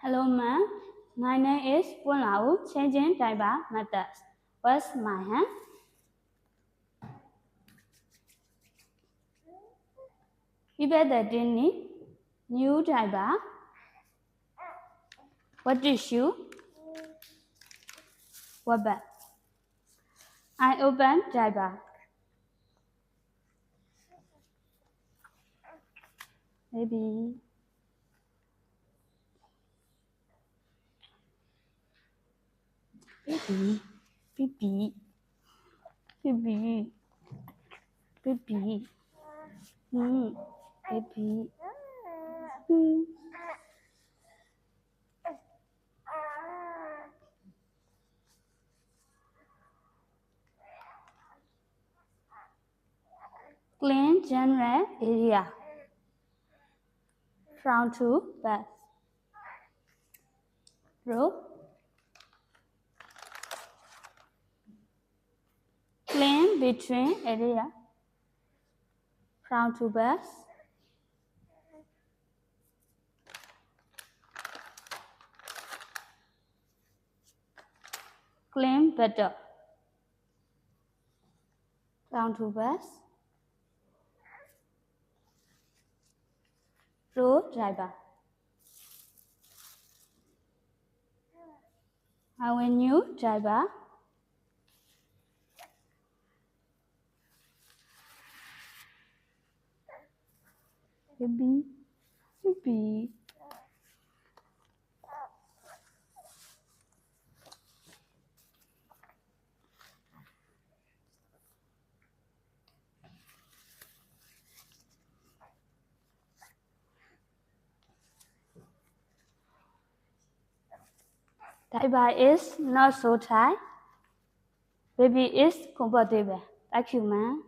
Hello, ma'am. My name is Pun Lau, changing diaper methods. Where's my hand? People that didn't need new diaper. What tissue? What bag? I open diaper. Baby. Baby. Baby. Baby. Baby. Baby. Clean general area. Front to back. Row. Clean between area. Front to back. Clean better. Down to back. Row driver. I will new driver. Baby. Baby. Diaper is not so tight. Baby is comfortable. Thank you, ma'am.